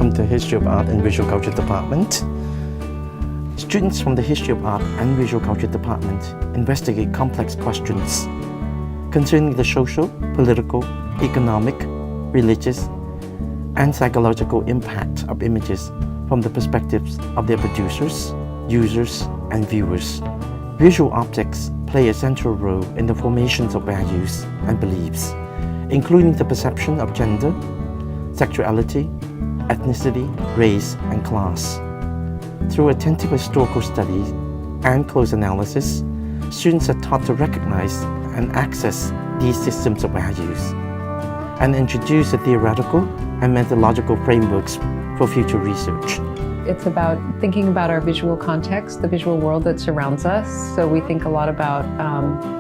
welcome to History of Art and Visual Culture Department. Students from the History of Art and Visual Culture Department investigate complex questions concerning the social, political, economic, religious, and psychological impact of images from the perspectives of their producers, users, and viewers. Visual objects play a central role in the formations of values and beliefs, including the perception of gender, sexuality, ethnicity, race, and class. Through attentive historical study and close analysis, students are taught to recognize and access these systems of values and introduce the theoretical and methodological frameworks for future research. It's about thinking about our visual context, the visual world that surrounds us. So we think a lot about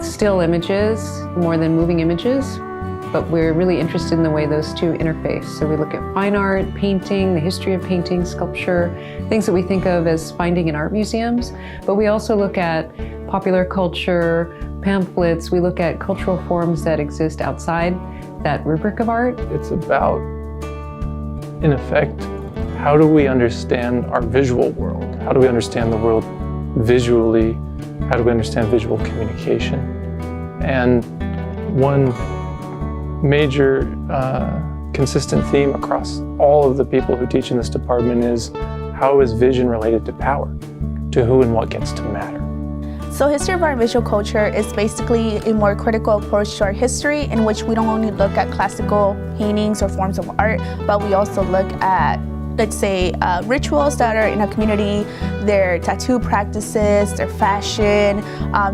still images more than moving images, but we're really interested in the way those two interface. So we look at fine art, painting, the history of painting, sculpture, things that we think of as finding in art museums. But we also look at popular culture, pamphlets. We look at cultural forms that exist outside that rubric of art. It's about, in effect, how do we understand our visual world? How do we understand the world visually? How do we understand visual communication? And one major consistent theme across all of the people who teach in this department is how is vision related to power? To who and what gets to matter? So History of Art and Visual Culture is basically a more critical approach to our history in which we don't only look at classical paintings or forms of art, but we also look at, let's say, rituals that are in a community, their tattoo practices, their fashion,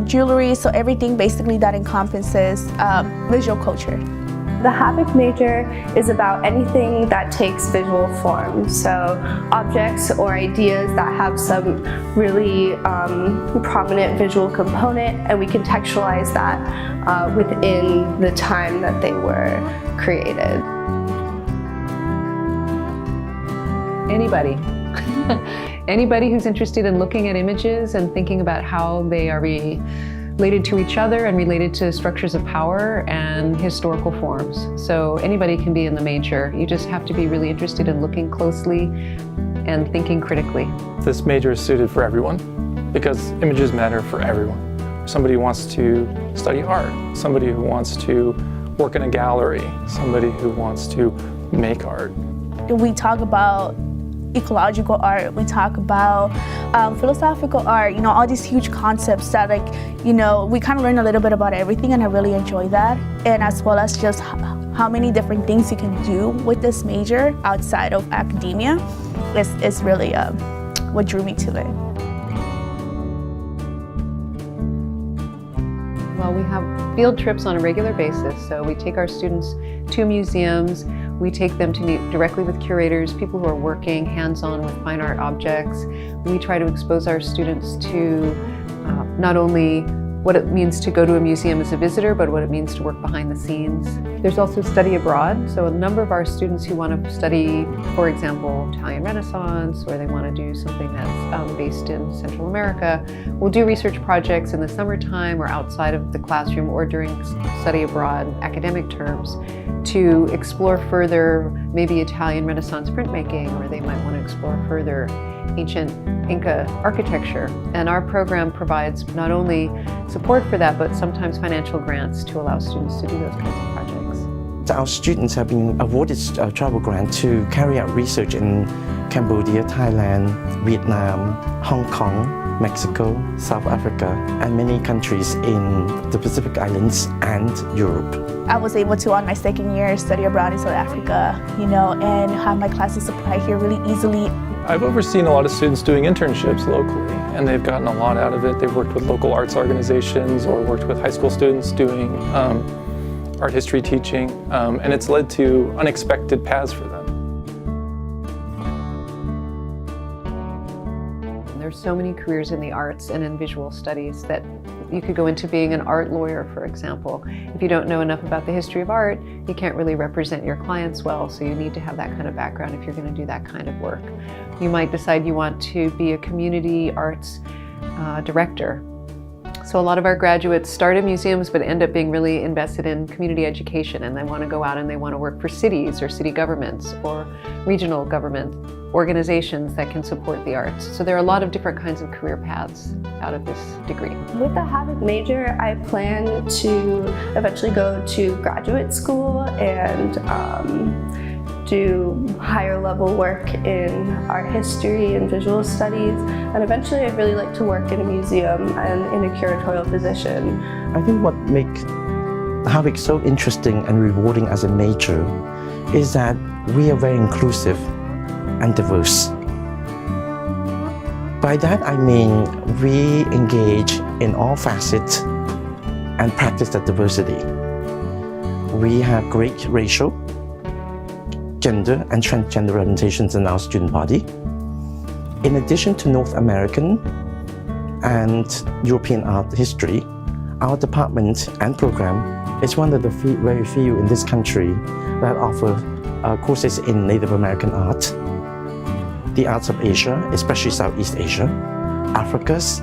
jewelry, so everything basically that encompasses visual culture. The HAVC major is about anything that takes visual form, so objects or ideas that have some really prominent visual component, and we contextualize that within the time that they were created. Anybody who's interested in looking at images and thinking about how they are related to each other and related to structures of power and historical forms. So anybody can be in the major. You just have to be really interested in looking closely and thinking critically. This major is suited for everyone because images matter for everyone. Somebody who wants to study art, somebody who wants to work in a gallery, somebody who wants to make art. We talk about ecological art, we talk about philosophical art, you know, all these huge concepts that, like, you know, we kind of learn a little bit about everything, and I really enjoy that. And as well as just how many different things you can do with this major outside of academia is really what drew me to it. Well, we have field trips on a regular basis, so we take our students to museums. We take them to meet directly with curators, people who are working hands-on with fine art objects. We try to expose our students to not only what it means to go to a museum as a visitor, but what it means to work behind the scenes. There's also study abroad. So a number of our students who want to study, for example, Italian Renaissance, or they want to do something that's based in Central America, will do research projects in the summertime or outside of the classroom or during study abroad academic terms to explore further maybe Italian Renaissance printmaking, or they might want to explore further ancient Inca architecture. And our program provides not only support for that, but sometimes financial grants to allow students to do those kinds of projects. Our students have been awarded a travel grant to carry out research in Cambodia, Thailand, Vietnam, Hong Kong, Mexico, South Africa, and many countries in the Pacific Islands and Europe. I was able to, on my second year, study abroad in South Africa, you know, and have my classes apply here really easily. I've overseen a lot of students doing internships locally, and they've gotten a lot out of it. They've worked with local arts organizations or worked with high school students doing art history teaching, and it's led to unexpected paths for them. There's so many careers in the arts and in visual studies that you could go into being an art lawyer, for example. If you don't know enough about the history of art, you can't really represent your clients well, so you need to have that kind of background if you're going to do that kind of work. You might decide you want to be a community arts director. So a lot of our graduates start in museums but end up being really invested in community education, and they want to go out and they want to work for cities or city governments or regional government organizations that can support the arts. So there are a lot of different kinds of career paths out of this degree. With the HAVC major, I plan to eventually go to graduate school and do higher level work in art history and visual studies, and eventually I'd really like to work in a museum and in a curatorial position. I think what makes HAVC so interesting and rewarding as a major is that we are very inclusive and diverse. By that I mean we engage in all facets and practice that diversity. We have great racial, gender and transgender representations in our student body. In addition to North American and European art history, our department and program is one of the very few in this country that offer courses in Native American art, the arts of Asia, especially Southeast Asia, Africa's,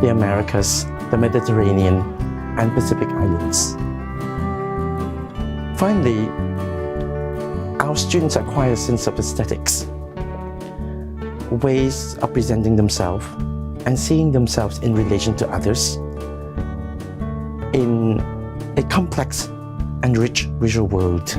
the Americas, the Mediterranean, and Pacific Islands. Finally, our students acquire a sense of aesthetics, ways of presenting themselves and seeing themselves in relation to others in a complex and rich visual world.